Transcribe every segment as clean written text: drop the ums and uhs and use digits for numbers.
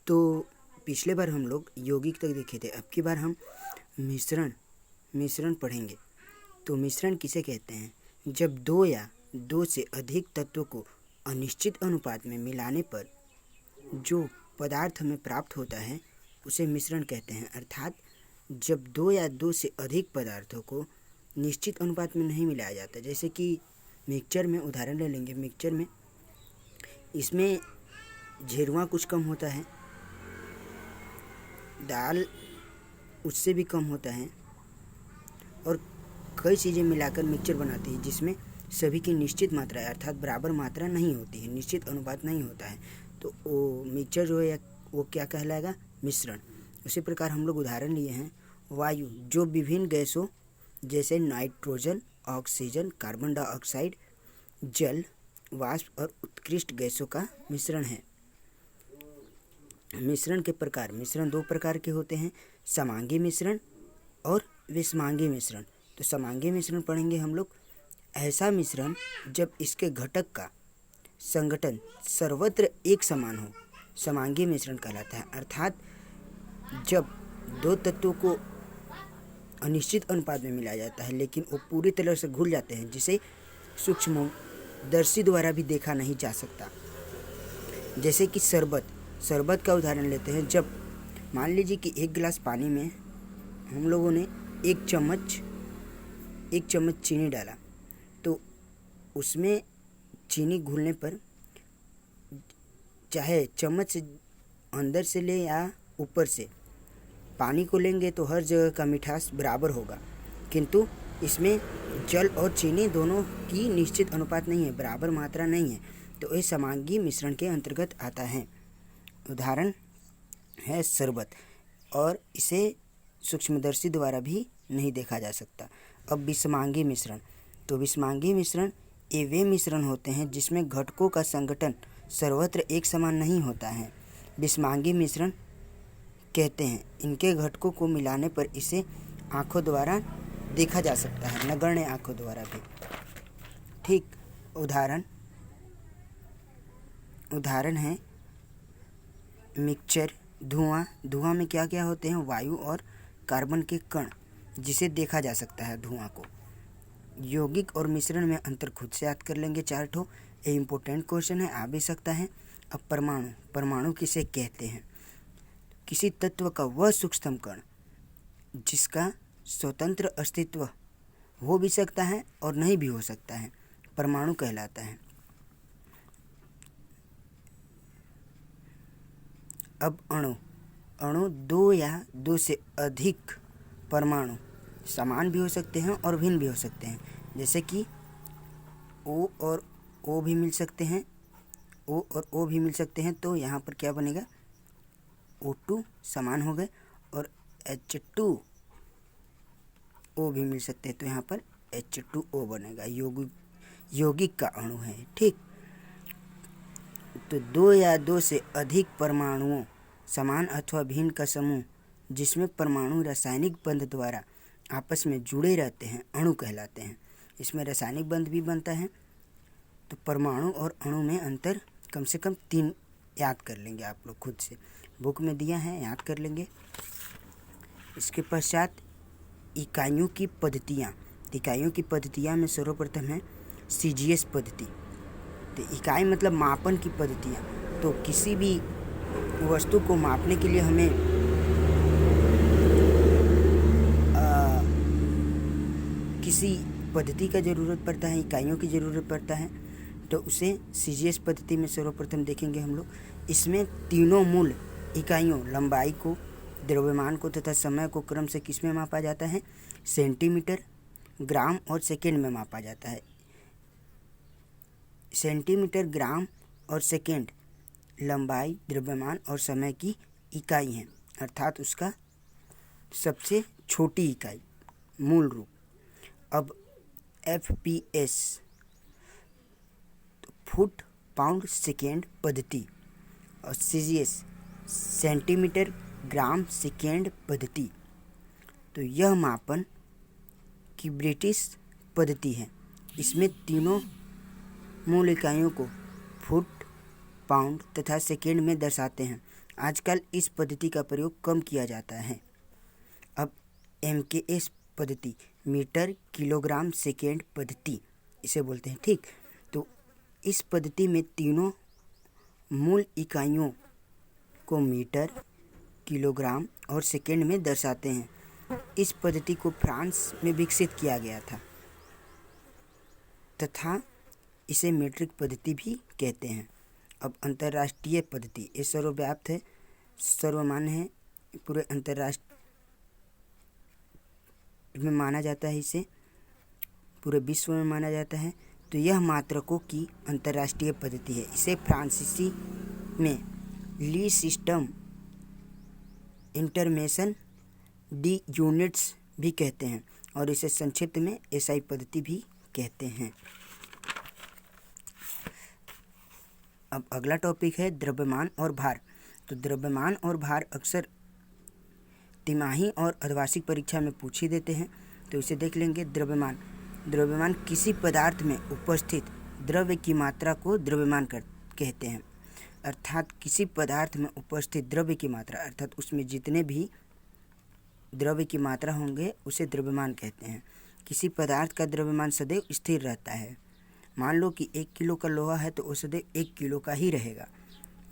तो पिछले बार हम लोग यौगिक तक देखे थे। अब की बार हम मिश्रण पढ़ेंगे। तो मिश्रण किसे कहते हैं? जब दो या दो से अधिक तत्वों को अनिश्चित अनुपात में मिलाने पर जो पदार्थ हमें प्राप्त होता है उसे मिश्रण कहते हैं। अर्थात जब दो या दो से अधिक पदार्थों को निश्चित अनुपात में नहीं मिलाया जाता, जैसे कि मिक्सचर में उदाहरण ले लेंगे। मिक्सचर में इसमें झेरवा कुछ कम होता है, दाल उससे भी कम होता है, और कई चीज़ें मिलाकर मिक्सचर बनाती है जिसमें सभी की निश्चित मात्रा अर्थात बराबर मात्रा नहीं होती है, निश्चित अनुपात नहीं होता है। तो वो मिक्सचर जो है वो क्या कहलाएगा? मिश्रण। उसी प्रकार हम लोग उदाहरण लिए हैं वायु, जो विभिन्न गैसों जैसे नाइट्रोजन, ऑक्सीजन, कार्बन डाइऑक्साइड, जल, वाष्प और उत्कृष्ट गैसों का मिश्रण है। मिश्रण के प्रकार, मिश्रण दो प्रकार के होते हैं, समांगी मिश्रण और विषमांगी मिश्रण। तो समांगी मिश्रण पढ़ेंगे हम लोग। ऐसा मिश्रण जब इसके घटक का संगठन सर्वत्र एक समान हो, समांगी मिश्रण कहलाता है। अर्थात जब दो तत्वों को अनिश्चित अनुपात में मिलाया जाता है लेकिन वो पूरी तरह से घुल जाते हैं, जिसे सूक्ष्मदर्शी द्वारा भी देखा नहीं जा सकता। जैसे कि शरबत का उदाहरण लेते हैं। जब मान लीजिए कि एक गिलास पानी में हम लोगों ने एक चम्मच चीनी डाला, तो उसमें चीनी घुलने पर चाहे चम्मच से अंदर से ले या ऊपर से पानी को लेंगे तो हर जगह का मिठास बराबर होगा, किंतु इसमें जल और चीनी दोनों की निश्चित अनुपात नहीं है, बराबर मात्रा नहीं है। तो ये समांगी मिश्रण के अंतर्गत आता है। उदाहरण है शरबत, और इसे सूक्ष्मदर्शी द्वारा भी नहीं देखा जा सकता। अब विषमांगी मिश्रण। तो विषमांगी मिश्रण ये वे मिश्रण होते हैं जिसमें घटकों का संगठन सर्वत्र एक समान नहीं होता है। विषमांगी मिश्रण कहते हैं इनके घटकों को मिलाने पर इसे आँखों द्वारा देखा जा सकता है, नगण्य आँखों द्वारा भी। ठीक, उदाहरण है मिक्सचर, धुआं में क्या क्या होते हैं? वायु और कार्बन के कण, जिसे देखा जा सकता है धुआं को। यौगिक और मिश्रण में अंतर खुद से याद कर लेंगे 4 ठो। ये इम्पोर्टेंट क्वेश्चन है, आ भी सकता है। अब परमाणु किसे कहते हैं? किसी तत्व का वह सूक्ष्मतम कण जिसका स्वतंत्र अस्तित्व हो भी सकता है और नहीं भी हो सकता है, परमाणु कहलाता है। अब अणु दो या दो से अधिक परमाणु समान भी हो सकते हैं और भिन्न भी हो सकते हैं। जैसे कि O और O भी मिल सकते हैं, O और O भी मिल सकते हैं। तो यहाँ पर क्या बनेगा? O2 समान हो गए, और H2O भी मिल सकते हैं, तो यहाँ पर H2O बनेगा। यौगिक का अणु है। ठीक, तो दो या दो से अधिक परमाणुओं समान अथवा भिन्न का समूह जिसमें परमाणु रासायनिक बंध द्वारा आपस में जुड़े रहते हैं अणु कहलाते हैं। इसमें रासायनिक बंध भी बनता है। तो परमाणु और अणु में अंतर कम से कम 3 याद कर लेंगे आप लोग खुद से, बुक में दिया है, याद कर लेंगे। इसके पश्चात इकाइयों की पद्धतियाँ में सर्वप्रथम है CGS पद्धति। तो इकाई मतलब मापन की पद्धतियाँ। तो किसी भी वस्तु को मापने के लिए हमें किसी पद्धति का ज़रूरत पड़ता है, इकाइयों की ज़रूरत पड़ता है। तो उसे CGS पद्धति में सर्वप्रथम देखेंगे हम लोग। इसमें तीनों मूल इकाइयों, लंबाई को, द्रव्यमान को तथा समय को क्रम से किस में मापा जाता है? सेंटीमीटर, ग्राम और सेकेंड में मापा जाता है। सेंटीमीटर, ग्राम और सेकेंड लंबाई, द्रव्यमान और समय की इकाई हैं, अर्थात उसका सबसे छोटी इकाई, मूल रूप। अब FPS तो फुट पाउंड सेकेंड पद्धति, और CGS सेंटीमीटर ग्राम सेकेंड पद्धति। तो यह मापन की ब्रिटिश पद्धति है। इसमें तीनों मूल इकाइयों को फुट, पाउंड तथा सेकेंड में दर्शाते हैं। आजकल इस पद्धति का प्रयोग कम किया जाता है। अब MKS पद्धति, मीटर किलोग्राम सेकेंड पद्धति इसे बोलते हैं, ठीक। तो इस पद्धति में तीनों मूल इकाइयों को मीटर, किलोग्राम और सेकेंड में दर्शाते हैं। इस पद्धति को फ्रांस में विकसित किया गया था तथा इसे मीट्रिक पद्धति भी कहते हैं। अब अंतर्राष्ट्रीय पद्धति, ये सर्वव्याप्त है, सर्वमान्य है, पूरे अंतर्राष्ट्र में माना जाता है, इसे पूरे विश्व में माना जाता है। तो यह मात्रकों की अंतर्राष्ट्रीय पद्धति है। इसे फ्रांसीसी में ली सिस्टम इंटरमेशन डी यूनिट्स भी कहते हैं और इसे संक्षिप्त में SI पद्धति भी कहते हैं। अब अगला टॉपिक है द्रव्यमान और भार। तो द्रव्यमान और भार अक्सर तिमाही और अर्धवार्षिक परीक्षा में पूछ ही देते हैं, तो इसे देख लेंगे। द्रव्यमान किसी पदार्थ में उपस्थित द्रव्य की मात्रा को द्रव्यमान कहते हैं। अर्थात किसी पदार्थ में उपस्थित द्रव्य की मात्रा, अर्थात उसमें जितने भी द्रव्य की मात्रा होंगे उसे द्रव्यमान कहते हैं। किसी पदार्थ का द्रव्यमान सदैव स्थिर रहता है। मान लो कि 1 किलो का लोहा है तो वो सदैव 1 किलो का ही रहेगा,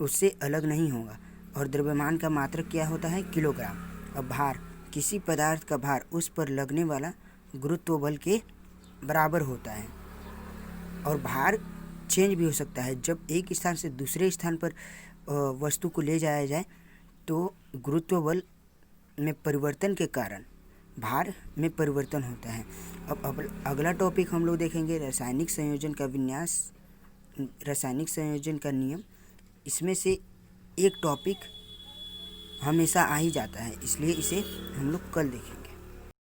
उससे अलग नहीं होगा। और द्रव्यमान का मात्रक क्या होता है? किलोग्राम। अब भार, किसी पदार्थ का भार उस पर लगने वाला गुरुत्व बल के बराबर होता है। और भार चेंज भी हो सकता है। जब एक स्थान से दूसरे स्थान पर वस्तु को ले जाया जाए तो गुरुत्व बल में परिवर्तन के कारण भार में परिवर्तन होता है। अब अगला टॉपिक हम लोग देखेंगे रासायनिक संयोजन का विन्यास, रासायनिक संयोजन का नियम। इसमें से एक टॉपिक हमेशा आ ही जाता है, इसलिए इसे हम लोग कल देखेंगे।